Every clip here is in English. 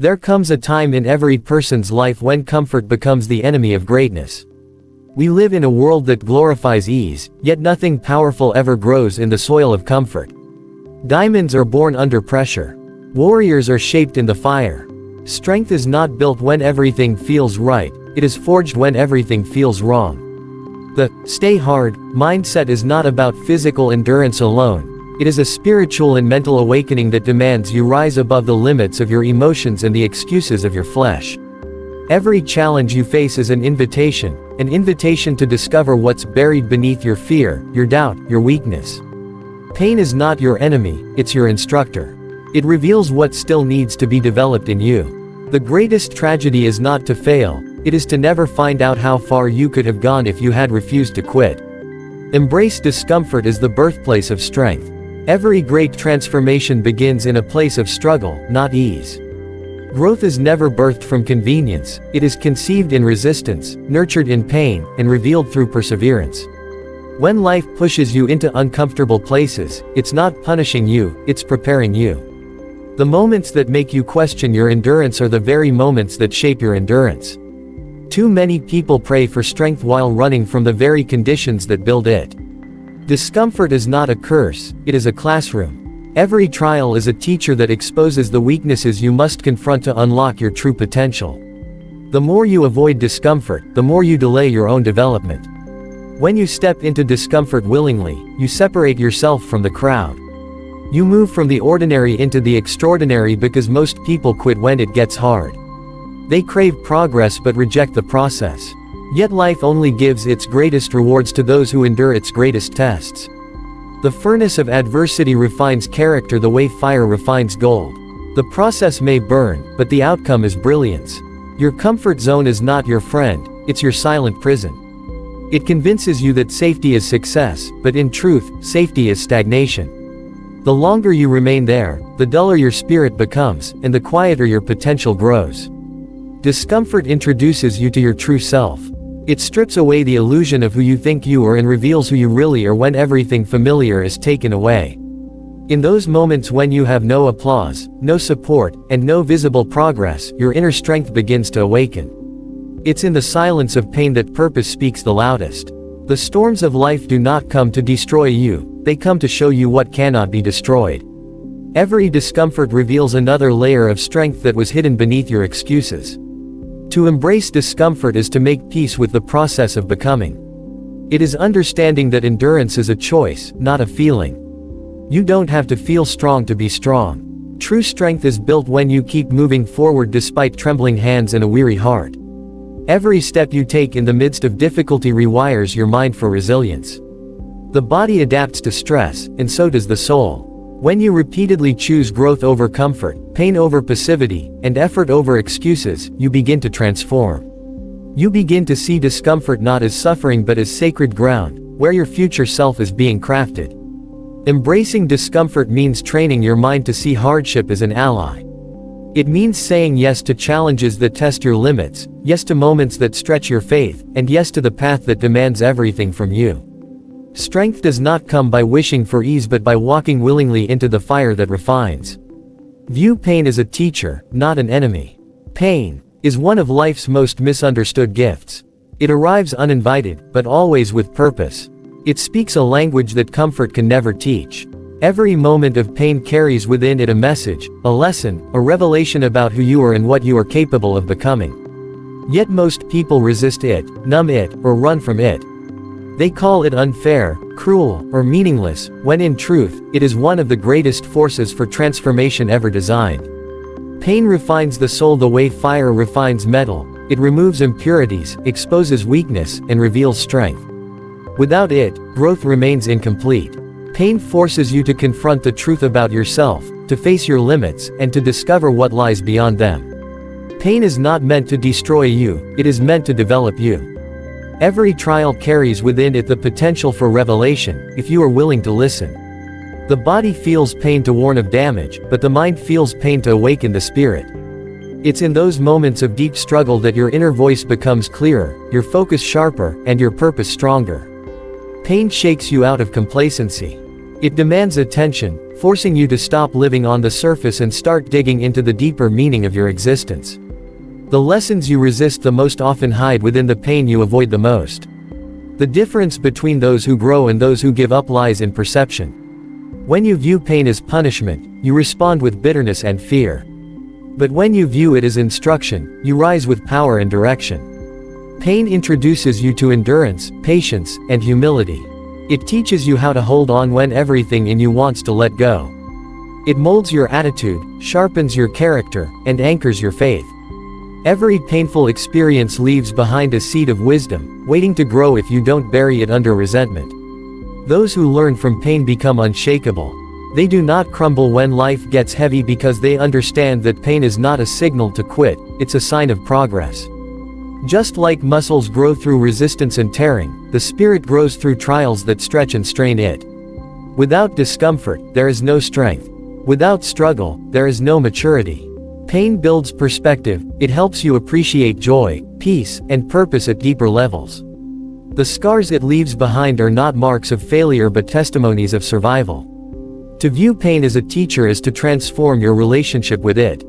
There comes a time in every person's life when comfort becomes the enemy of greatness. We live in a world that glorifies ease, yet nothing powerful ever grows in the soil of comfort. Diamonds are born under pressure. Warriors are shaped in the fire. Strength is not built when everything feels right, it is forged when everything feels wrong. The "stay hard" mindset is not about physical endurance alone. It is a spiritual and mental awakening that demands you rise above the limits of your emotions and the excuses of your flesh. Every challenge you face is an invitation to discover what's buried beneath your fear, your doubt, your weakness. Pain is not your enemy, it's your instructor. It reveals what still needs to be developed in you. The greatest tragedy is not to fail, it is to never find out how far you could have gone if you had refused to quit. Embrace discomfort as the birthplace of strength. Every great transformation begins in a place of struggle, not ease. Growth is never birthed from convenience, it is conceived in resistance, nurtured in pain, and revealed through perseverance. When life pushes you into uncomfortable places, it's not punishing you, it's preparing you. The moments that make you question your endurance are the very moments that shape your endurance. Too many people pray for strength while running from the very conditions that build it. Discomfort is not a curse, it is a classroom. Every trial is a teacher that exposes the weaknesses you must confront to unlock your true potential. The more you avoid discomfort, the more you delay your own development. When you step into discomfort willingly, you separate yourself from the crowd. You move from the ordinary into the extraordinary because most people quit when it gets hard. They crave progress but reject the process. Yet life only gives its greatest rewards to those who endure its greatest tests. The furnace of adversity refines character the way fire refines gold. The process may burn, but the outcome is brilliance. Your comfort zone is not your friend, it's your silent prison. It convinces you that safety is success, but in truth, safety is stagnation. The longer you remain there, the duller your spirit becomes, and the quieter your potential grows. Discomfort introduces you to your true self. It strips away the illusion of who you think you are and reveals who you really are when everything familiar is taken away. In those moments when you have no applause, no support, and no visible progress, your inner strength begins to awaken. It's in the silence of pain that purpose speaks the loudest. The storms of life do not come to destroy you, they come to show you what cannot be destroyed. Every discomfort reveals another layer of strength that was hidden beneath your excuses. To embrace discomfort is to make peace with the process of becoming. It is understanding that endurance is a choice, not a feeling. You don't have to feel strong to be strong. True strength is built when you keep moving forward despite trembling hands and a weary heart. Every step you take in the midst of difficulty rewires your mind for resilience. The body adapts to stress, and so does the soul. When you repeatedly choose growth over comfort, pain over passivity, and effort over excuses, you begin to transform. You begin to see discomfort not as suffering but as sacred ground, where your future self is being crafted. Embracing discomfort means training your mind to see hardship as an ally. It means saying yes to challenges that test your limits, yes to moments that stretch your faith, and yes to the path that demands everything from you. Strength does not come by wishing for ease but by walking willingly into the fire that refines. View pain as a teacher, not an enemy. Pain is one of life's most misunderstood gifts. It arrives uninvited, but always with purpose. It speaks a language that comfort can never teach. Every moment of pain carries within it a message, a lesson, a revelation about who you are and what you are capable of becoming. Yet most people resist it, numb it, or run from it. They call it unfair, cruel, or meaningless, when in truth, it is one of the greatest forces for transformation ever designed. Pain refines the soul the way fire refines metal. It removes impurities, exposes weakness, and reveals strength. Without it, growth remains incomplete. Pain forces you to confront the truth about yourself, to face your limits, and to discover what lies beyond them. Pain is not meant to destroy you, it is meant to develop you. Every trial carries within it the potential for revelation, if you are willing to listen. The body feels pain to warn of damage, but the mind feels pain to awaken the spirit. It's in those moments of deep struggle that your inner voice becomes clearer, your focus sharper, and your purpose stronger. Pain shakes you out of complacency. It demands attention, forcing you to stop living on the surface and start digging into the deeper meaning of your existence. The lessons you resist the most often hide within the pain you avoid the most. The difference between those who grow and those who give up lies in perception. When you view pain as punishment, you respond with bitterness and fear. But when you view it as instruction, you rise with power and direction. Pain introduces you to endurance, patience, and humility. It teaches you how to hold on when everything in you wants to let go. It molds your attitude, sharpens your character, and anchors your faith. Every painful experience leaves behind a seed of wisdom, waiting to grow if you don't bury it under resentment. Those who learn from pain become unshakable. They do not crumble when life gets heavy because they understand that pain is not a signal to quit, it's a sign of progress. Just like muscles grow through resistance and tearing, the spirit grows through trials that stretch and strain it. Without discomfort, there is no strength. Without struggle, there is no maturity. Pain builds perspective, it helps you appreciate joy, peace, and purpose at deeper levels. The scars it leaves behind are not marks of failure but testimonies of survival. To view pain as a teacher is to transform your relationship with it.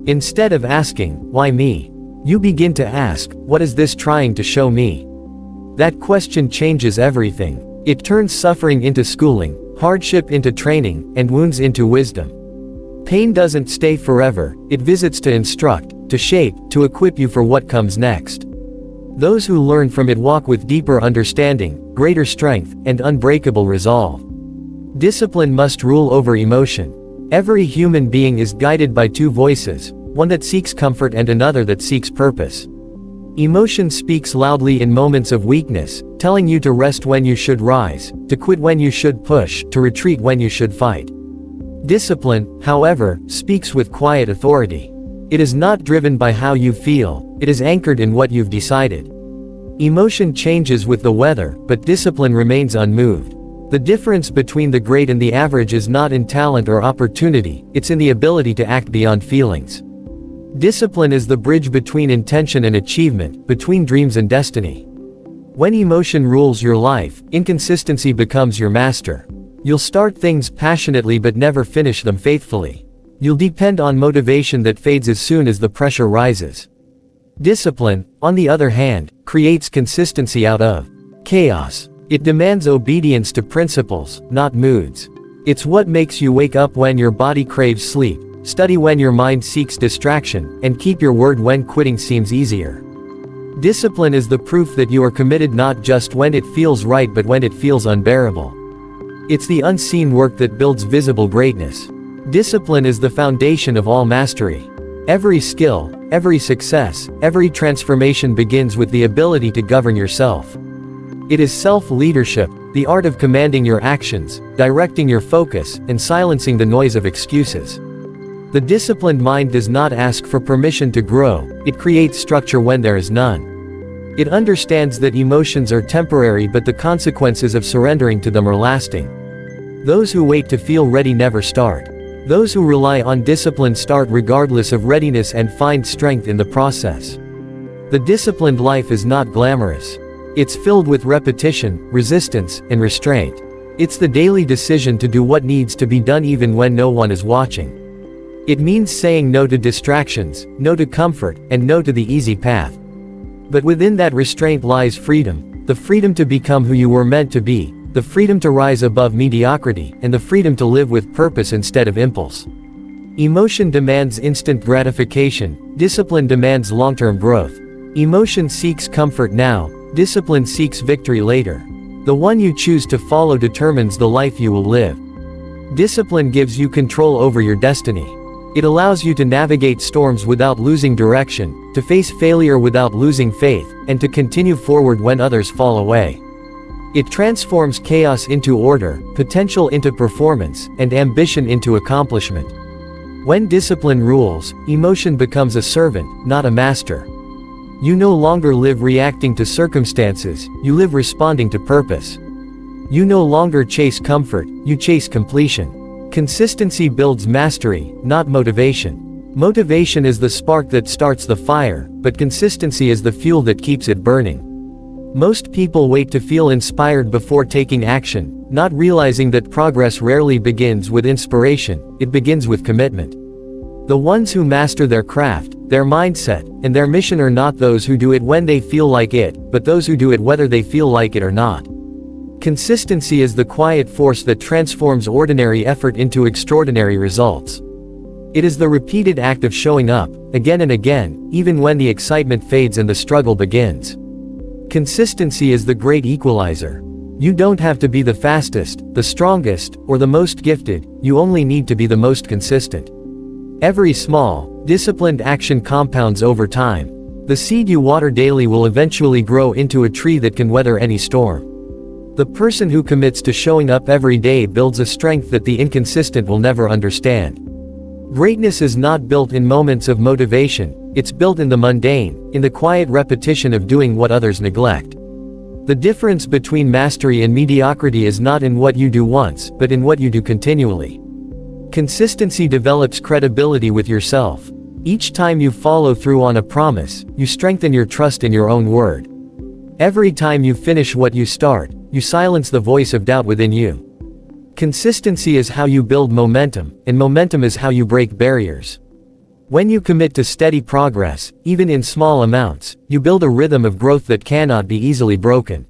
Instead of asking, "Why me?" you begin to ask, "What is this trying to show me?" That question changes everything. It turns suffering into schooling, hardship into training, and wounds into wisdom. Pain doesn't stay forever, it visits to instruct, to shape, to equip you for what comes next. Those who learn from it walk with deeper understanding, greater strength, and unbreakable resolve. Discipline must rule over emotion. Every human being is guided by two voices, one that seeks comfort and another that seeks purpose. Emotion speaks loudly in moments of weakness, telling you to rest when you should rise, to quit when you should push, to retreat when you should fight. Discipline, however, speaks with quiet authority. It is not driven by how you feel, it is anchored in what you've decided. Emotion changes with the weather, but discipline remains unmoved. The difference between the great and the average is not in talent or opportunity, it's in the ability to act beyond feelings. Discipline is the bridge between intention and achievement, between dreams and destiny. When emotion rules your life, inconsistency becomes your master. You'll start things passionately but never finish them faithfully. You'll depend on motivation that fades as soon as the pressure rises. Discipline, on the other hand, creates consistency out of chaos. It demands obedience to principles, not moods. It's what makes you wake up when your body craves sleep, study when your mind seeks distraction, and keep your word when quitting seems easier. Discipline is the proof that you are committed not just when it feels right but when it feels unbearable. It's the unseen work that builds visible greatness. Discipline is the foundation of all mastery. Every skill, every success, every transformation begins with the ability to govern yourself. It is self-leadership, the art of commanding your actions, directing your focus, and silencing the noise of excuses. The disciplined mind does not ask for permission to grow, it creates structure when there is none. It understands that emotions are temporary but the consequences of surrendering to them are lasting. Those who wait to feel ready never start. Those who rely on discipline start regardless of readiness and find strength in the process. The disciplined life is not glamorous. It's filled with repetition, resistance, and restraint. It's the daily decision to do what needs to be done even when no one is watching. It means saying no to distractions, no to comfort, and no to the easy path. But within that restraint lies freedom, the freedom to become who you were meant to be, the freedom to rise above mediocrity, and the freedom to live with purpose instead of impulse. Emotion demands instant gratification, discipline demands long-term growth. Emotion seeks comfort now, discipline seeks victory later. The one you choose to follow determines the life you will live. Discipline gives you control over your destiny. It allows you to navigate storms without losing direction, to face failure without losing faith, and to continue forward when others fall away. It transforms chaos into order, potential into performance, and ambition into accomplishment. When discipline rules, emotion becomes a servant, not a master. You no longer live reacting to circumstances, you live responding to purpose. You no longer chase comfort, you chase completion. Consistency builds mastery, not motivation. Motivation is the spark that starts the fire, but consistency is the fuel that keeps it burning. Most people wait to feel inspired before taking action, not realizing that progress rarely begins with inspiration, it begins with commitment. The ones who master their craft, their mindset, and their mission are not those who do it when they feel like it, but those who do it whether they feel like it or not. Consistency is the quiet force that transforms ordinary effort into extraordinary results. It is the repeated act of showing up, again and again, even when the excitement fades and the struggle begins. Consistency is the great equalizer. You don't have to be the fastest, the strongest, or the most gifted, you only need to be the most consistent. Every small, disciplined action compounds over time. The seed you water daily will eventually grow into a tree that can weather any storm. The person who commits to showing up every day builds a strength that the inconsistent will never understand. Greatness is not built in moments of motivation, it's built in the mundane, in the quiet repetition of doing what others neglect. The difference between mastery and mediocrity is not in what you do once, but in what you do continually. Consistency develops credibility with yourself. Each time you follow through on a promise, you strengthen your trust in your own word. Every time you finish what you start, you silence the voice of doubt within you. Consistency is how you build momentum, and momentum is how you break barriers. When you commit to steady progress, even in small amounts, you build a rhythm of growth that cannot be easily broken.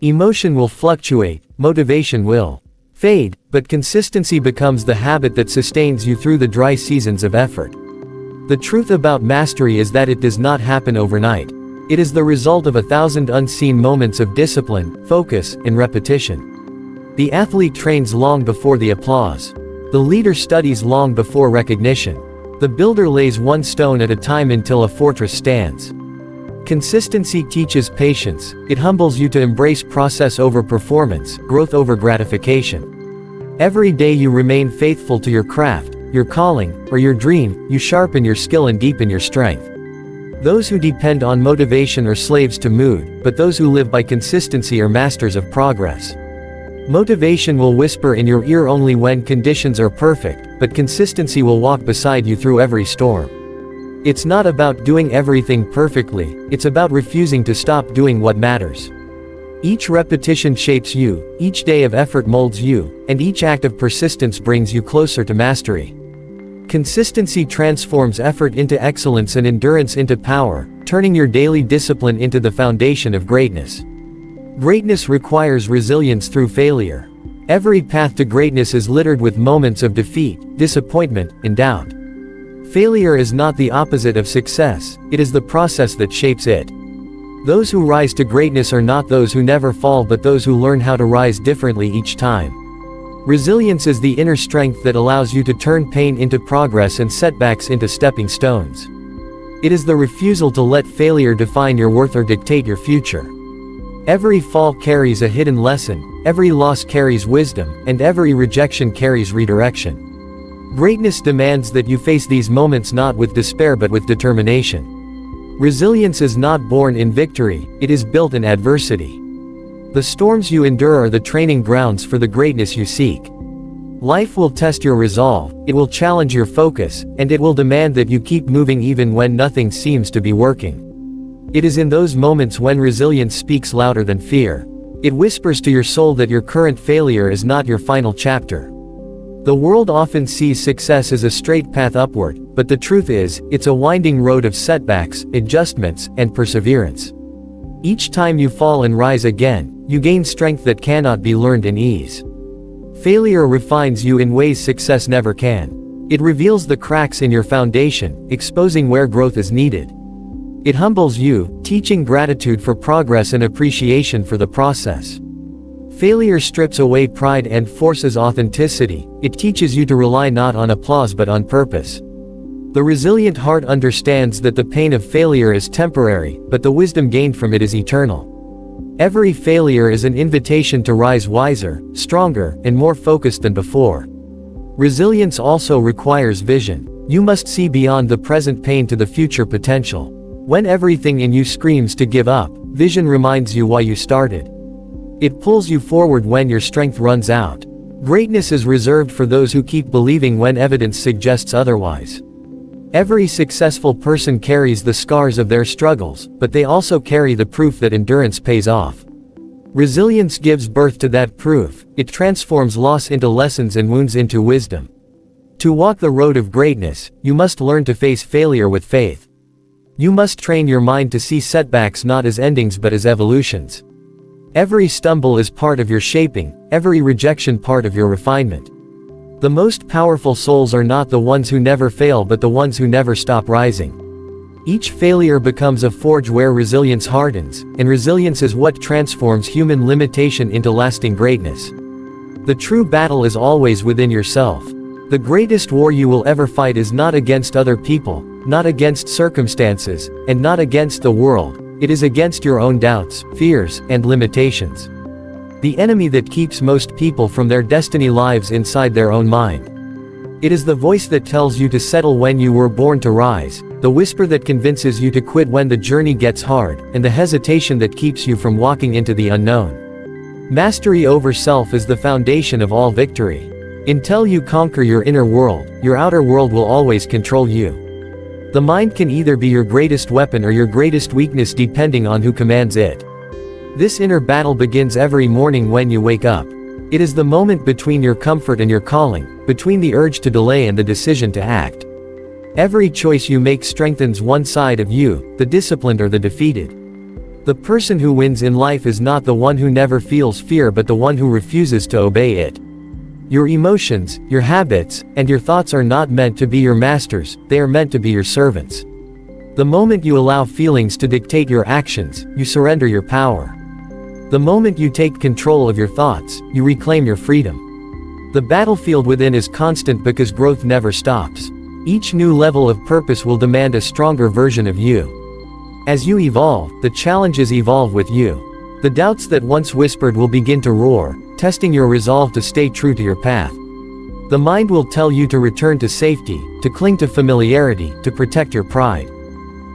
Emotion will fluctuate, motivation will fade, but consistency becomes the habit that sustains you through the dry seasons of effort. The truth about mastery is that it does not happen overnight. It is the result of 1,000 unseen moments of discipline, focus, and repetition. The athlete trains long before the applause. The leader studies long before recognition. The builder lays one stone at a time until a fortress stands. Consistency teaches patience, it humbles you to embrace process over performance, growth over gratification. Every day you remain faithful to your craft, your calling, or your dream, you sharpen your skill and deepen your strength. Those who depend on motivation are slaves to mood, but those who live by consistency are masters of progress. Motivation will whisper in your ear only when conditions are perfect, but consistency will walk beside you through every storm. It's not about doing everything perfectly, it's about refusing to stop doing what matters. Each repetition shapes you, each day of effort molds you, and each act of persistence brings you closer to mastery. Consistency transforms effort into excellence and endurance into power, turning your daily discipline into the foundation of greatness. Greatness requires resilience through failure. Every path to greatness is littered with moments of defeat, disappointment, and doubt. Failure is not the opposite of success, it is the process that shapes it. Those who rise to greatness are not those who never fall but those who learn how to rise differently each time. Resilience is the inner strength that allows you to turn pain into progress and setbacks into stepping stones. It is the refusal to let failure define your worth or dictate your future. Every fall carries a hidden lesson, every loss carries wisdom, and every rejection carries redirection. Greatness demands that you face these moments not with despair but with determination. Resilience is not born in victory, it is built in adversity. The storms you endure are the training grounds for the greatness you seek. Life will test your resolve, it will challenge your focus, and it will demand that you keep moving even when nothing seems to be working. It is in those moments when resilience speaks louder than fear. It whispers to your soul that your current failure is not your final chapter. The world often sees success as a straight path upward, but the truth is, it's a winding road of setbacks, adjustments, and perseverance. Each time you fall and rise again, you gain strength that cannot be learned in ease. Failure refines you in ways success never can. It reveals the cracks in your foundation, exposing where growth is needed. It humbles you, teaching gratitude for progress and appreciation for the process. Failure strips away pride and forces authenticity, it teaches you to rely not on applause but on purpose. The resilient heart understands that the pain of failure is temporary, but the wisdom gained from it is eternal. Every failure is an invitation to rise wiser, stronger, and more focused than before. Resilience also requires vision. You must see beyond the present pain to the future potential. When everything in you screams to give up, vision reminds you why you started. It pulls you forward when your strength runs out. Greatness is reserved for those who keep believing when evidence suggests otherwise. Every successful person carries the scars of their struggles, but they also carry the proof that endurance pays off. Resilience gives birth to that proof. It transforms loss into lessons and wounds into wisdom. To walk the road of greatness, you must learn to face failure with faith. You must train your mind to see setbacks not as endings but as evolutions. Every stumble is part of your shaping, every rejection part of your refinement. The most powerful souls are not the ones who never fail but the ones who never stop rising. Each failure becomes a forge where resilience hardens, and resilience is what transforms human limitation into lasting greatness. The true battle is always within yourself. The greatest war you will ever fight is not against other people, not against circumstances, and not against the world. It is against your own doubts, fears, and limitations. The enemy that keeps most people from their destiny lives inside their own mind. It is the voice that tells you to settle when you were born to rise, the whisper that convinces you to quit when the journey gets hard, and the hesitation that keeps you from walking into the unknown. Mastery over self is the foundation of all victory. Until you conquer your inner world, your outer world will always control you. The mind can either be your greatest weapon or your greatest weakness depending on who commands it. This inner battle begins every morning when you wake up. It is the moment between your comfort and your calling, between the urge to delay and the decision to act. Every choice you make strengthens one side of you, the disciplined or the defeated. The person who wins in life is not the one who never feels fear but the one who refuses to obey it. Your emotions, your habits, and your thoughts are not meant to be your masters, they are meant to be your servants. The moment you allow feelings to dictate your actions, you surrender your power. The moment you take control of your thoughts, you reclaim your freedom. The battlefield within is constant because growth never stops. Each new level of purpose will demand a stronger version of you. As you evolve, the challenges evolve with you. The doubts that once whispered will begin to roar, testing your resolve to stay true to your path. The mind will tell you to return to safety, to cling to familiarity, to protect your pride.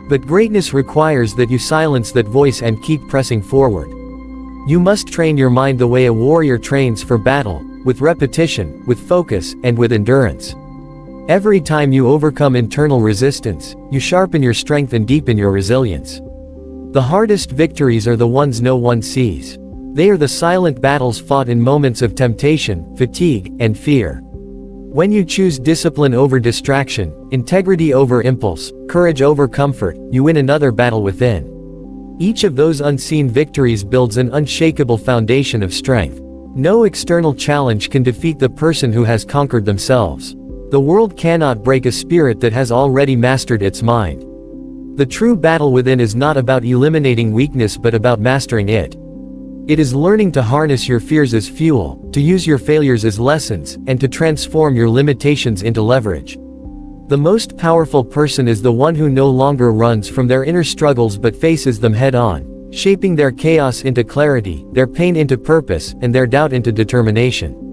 But greatness requires that you silence that voice and keep pressing forward. You must train your mind the way a warrior trains for battle, with repetition, with focus, and with endurance. Every time you overcome internal resistance, you sharpen your strength and deepen your resilience. The hardest victories are the ones no one sees. They are the silent battles fought in moments of temptation, fatigue, and fear. When you choose discipline over distraction, integrity over impulse, courage over comfort, you win another battle within. Each of those unseen victories builds an unshakable foundation of strength. No external challenge can defeat the person who has conquered themselves. The world cannot break a spirit that has already mastered its mind. The true battle within is not about eliminating weakness but about mastering it. It is learning to harness your fears as fuel, to use your failures as lessons, and to transform your limitations into leverage. The most powerful person is the one who no longer runs from their inner struggles but faces them head-on, shaping their chaos into clarity, their pain into purpose, and their doubt into determination.